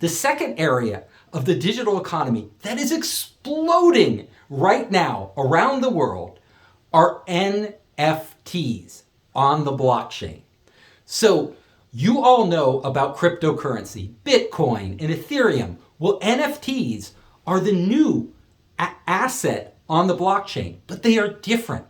The second area of the digital economy that is exploding right now around the world are NFTs on the blockchain. So you all know about cryptocurrency, Bitcoin and Ethereum. Well, NFTs are the new asset on the blockchain, but they are different.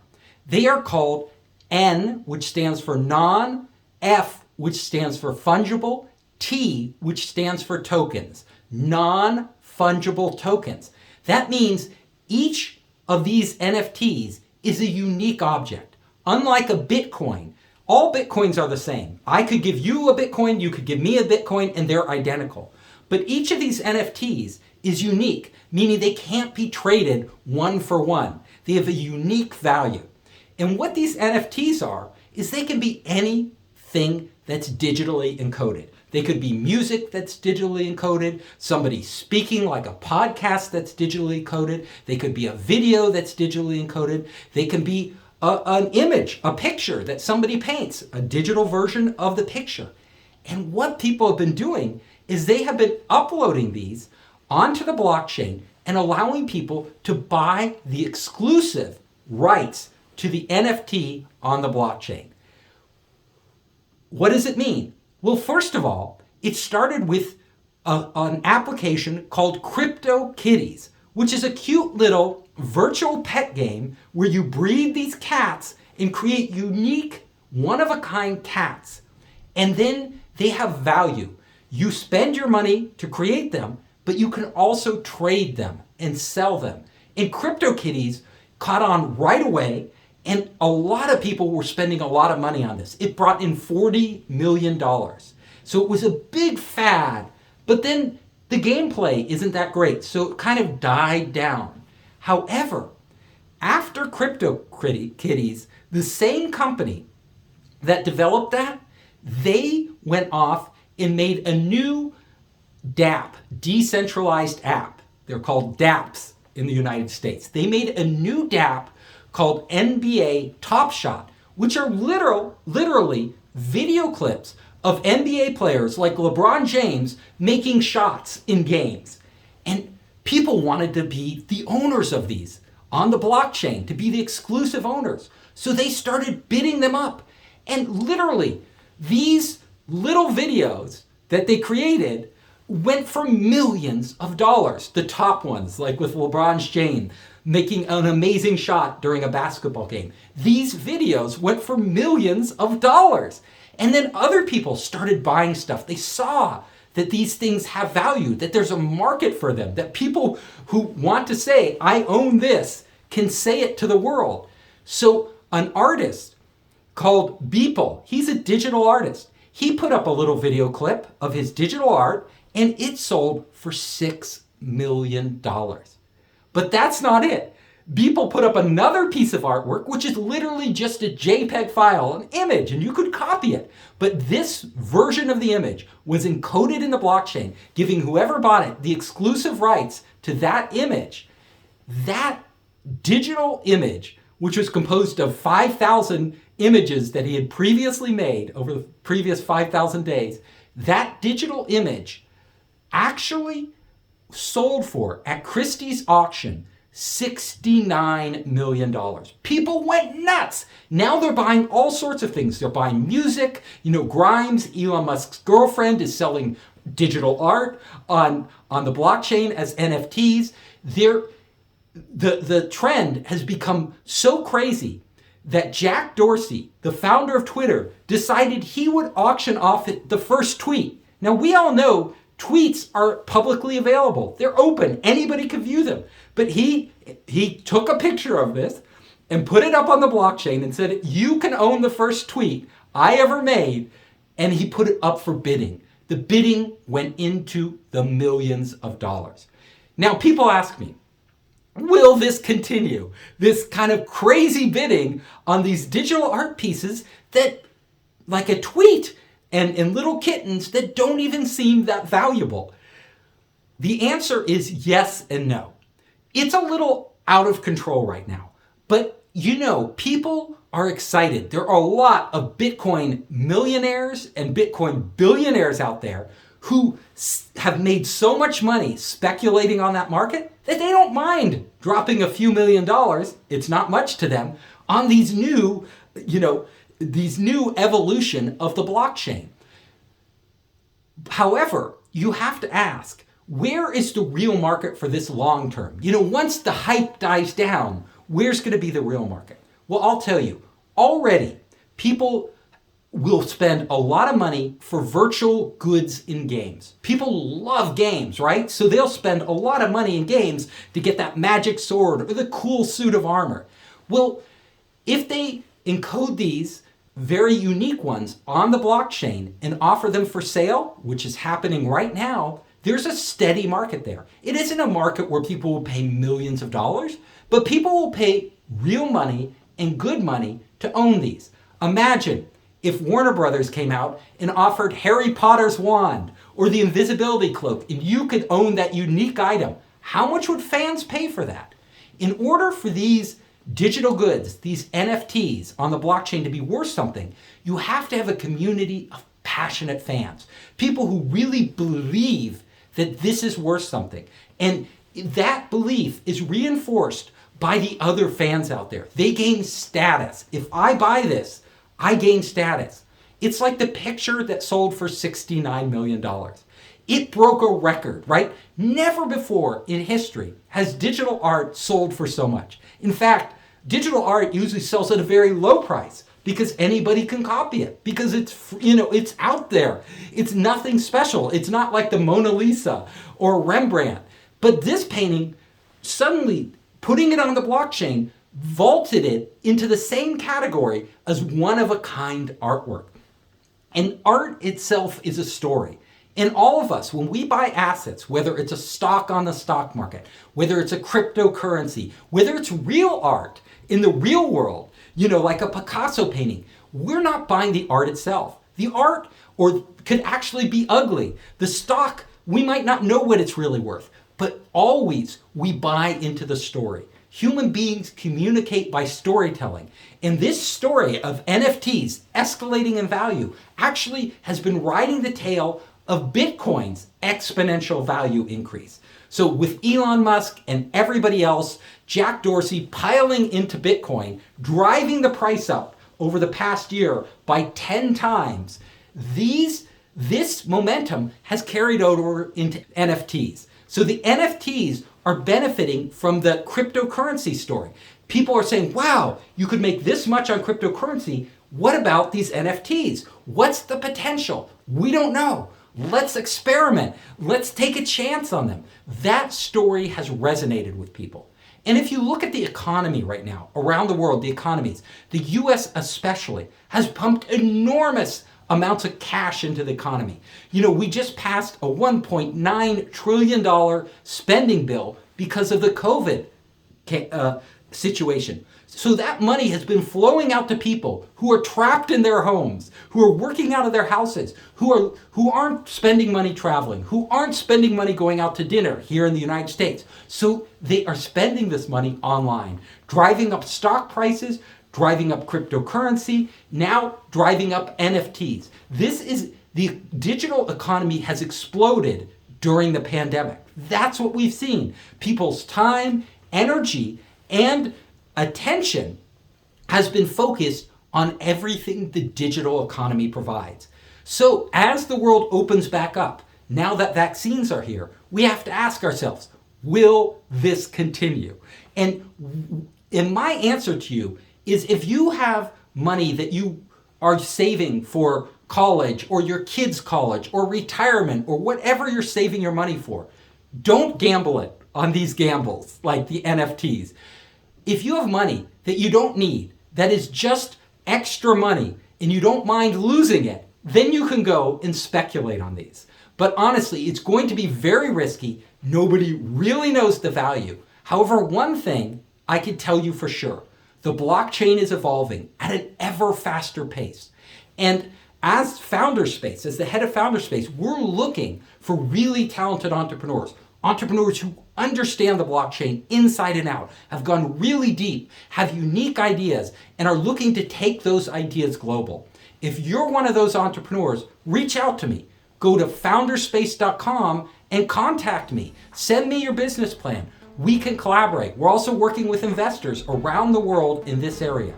They are called N, which stands for non, F, which stands for fungible, T, which stands for tokens, non-fungible tokens. That means each of these NFTs is a unique object. Unlike a Bitcoin, all Bitcoins are the same. I could give you a Bitcoin, you could give me a Bitcoin, and they're identical. But each of these NFTs is unique, meaning they can't be traded one for one. They have a unique value. And what these NFTs are is they can be anything that's digitally encoded. They could be music that's digitally encoded, somebody speaking like a podcast that's digitally encoded. They could be a video that's digitally encoded. They can be an image, a picture that somebody paints, a digital version of the picture. And what people have been doing is they have been uploading these onto the blockchain and allowing people to buy the exclusive rights to the NFT on the blockchain. What does it mean? Well, first of all, it started with an application called CryptoKitties, which is a cute little virtual pet game where you breed these cats and create unique, one-of-a-kind cats. And then they have value. You spend your money to create them, but you can also trade them and sell them. And CryptoKitties caught on right away, and a lot of people were spending a lot of money on this. It brought in $40 million. So it was a big fad, but then the gameplay isn't that great, so it kind of died down. However, after CryptoKitties, the same company that developed that, they went off and made a new dApp, decentralized app. They're called dApps in the United States. They made a new dApp called NBA Top Shot, which are literally video clips of NBA players like LeBron James making shots in games. And people wanted to be the owners of these on the blockchain, to be the exclusive owners. So they started bidding them up. And literally, these little videos that they created went for millions of dollars. The top ones, like with LeBron James making an amazing shot during a basketball game. These videos went for millions of dollars. And then other people started buying stuff. They saw that these things have value, that there's a market for them, that people who want to say, I own this, can say it to the world. So an artist called Beeple, he's a digital artist. He put up a little video clip of his digital art, and it sold for $6 million. But that's not it. Beeple put up another piece of artwork, which is literally just a JPEG file, an image, and you could copy it. But this version of the image was encoded in the blockchain, giving whoever bought it the exclusive rights to that image. That digital image, which was composed of 5,000 images that he had previously made over the previous 5,000 days, that digital image actually sold for, at Christie's auction, $69 million. People went nuts. Now they're buying all sorts of things. They're buying music. Grimes, Elon Musk's girlfriend, is selling digital art on the blockchain as NFTs. The trend has become so crazy that Jack Dorsey, the founder of Twitter, decided he would auction off the first tweet. Now, we all know tweets are publicly available. They're open. Anybody can view them. But he took a picture of this and put it up on the blockchain and said, you can own the first tweet I ever made. And he put it up for bidding. The bidding went into the millions of dollars. Now, people ask me, will this continue? This kind of crazy bidding on these digital art pieces that, like a tweet, and little kittens that don't even seem that valuable? The answer is yes and no. It's a little out of control right now. But people are excited. There are a lot of Bitcoin millionaires and Bitcoin billionaires out there who have made so much money speculating on that market that they don't mind dropping a few $1,000,000, it's not much to them, on these new evolution of the blockchain. However, you have to ask, where is the real market for this long term? Once the hype dies down, where's going to be the real market? Well, I'll tell you, already people will spend a lot of money for virtual goods in games. People love games, right? So they'll spend a lot of money in games to get that magic sword or the cool suit of armor. Well, if they encode these very unique ones on the blockchain and offer them for sale, which is happening right now, there's a steady market there. It isn't a market where people will pay millions of dollars, but people will pay real money and good money to own these. Imagine if Warner Brothers came out and offered Harry Potter's wand or the invisibility cloak, and you could own that unique item. How much would fans pay for that? In order for these digital goods, these NFTs on the blockchain to be worth something, you have to have a community of passionate fans, people who really believe that this is worth something. And that belief is reinforced by the other fans out there. They gain status. If I buy this, I gain status. It's like the picture that sold for $69 million. It broke a record, right? Never before in history has digital art sold for so much. In fact, digital art usually sells at a very low price because anybody can copy it, because it's out there. It's nothing special. It's not like the Mona Lisa or Rembrandt. But this painting, suddenly putting it on the blockchain, vaulted it into the same category as one-of-a-kind artwork. And art itself is a story. And all of us, when we buy assets, whether it's a stock on the stock market, whether it's a cryptocurrency, whether it's real art in the real world, like a Picasso painting, we're not buying the art itself. The art could actually be ugly. The stock, we might not know what it's really worth, but always we buy into the story. Human beings communicate by storytelling. And this story of NFTs escalating in value actually has been riding the tail of Bitcoin's exponential value increase. So with Elon Musk and everybody else, Jack Dorsey piling into Bitcoin, driving the price up over the past year by 10 times, this momentum has carried over into NFTs. So the NFTs are benefiting from the cryptocurrency story. People are saying, wow, you could make this much on cryptocurrency. What about these NFTs? What's the potential? We don't know. Let's experiment. Let's take a chance on them. That story has resonated with people. And if you look at the economy right now, around the world, the economies, the US especially, has pumped enormous amounts of cash into the economy. We just passed a $1.9 trillion spending bill because of the COVID situation. So that money has been flowing out to people who are trapped in their homes, who are working out of their houses, who aren't spending money traveling, who aren't spending money going out to dinner here in the United States. So they are spending this money online, driving up stock prices, driving up cryptocurrency, now driving up NFTs. The digital economy has exploded during the pandemic. That's what we've seen. People's time, energy, and attention has been focused on everything the digital economy provides. So as the world opens back up, now that vaccines are here, we have to ask ourselves, will this continue? And my answer to you is, if you have money that you are saving for college or your kids' college or retirement or whatever you're saving your money for, don't gamble it on these gambles like the NFTs. If you have money that you don't need, that is just extra money, and you don't mind losing it, then you can go and speculate on these. But honestly, it's going to be very risky. Nobody really knows the value. However, one thing I can tell you for sure, the blockchain is evolving at an ever faster pace. And as Founderspace, as the head of Founderspace, we're looking for really talented entrepreneurs who understand the blockchain inside and out, have gone really deep, have unique ideas, and are looking to take those ideas global. If you're one of those entrepreneurs, reach out to me. go to founderspace.com and contact me. Send me your business plan. We can collaborate. We're also working with investors around the world in this area.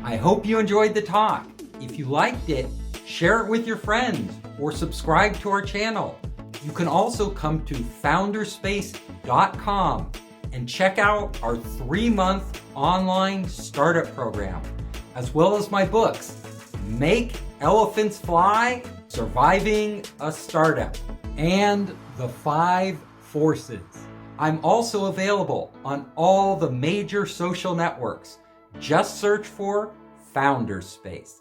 I hope you enjoyed the talk. If you liked it, share it with your friends or subscribe to our channel. You can also come to founderspace.com and check out our 3-month online startup program, as well as my books, Make Elephants Fly, Surviving a Startup, and The 5 Forces. I'm also available on all the major social networks. Just search for Founderspace.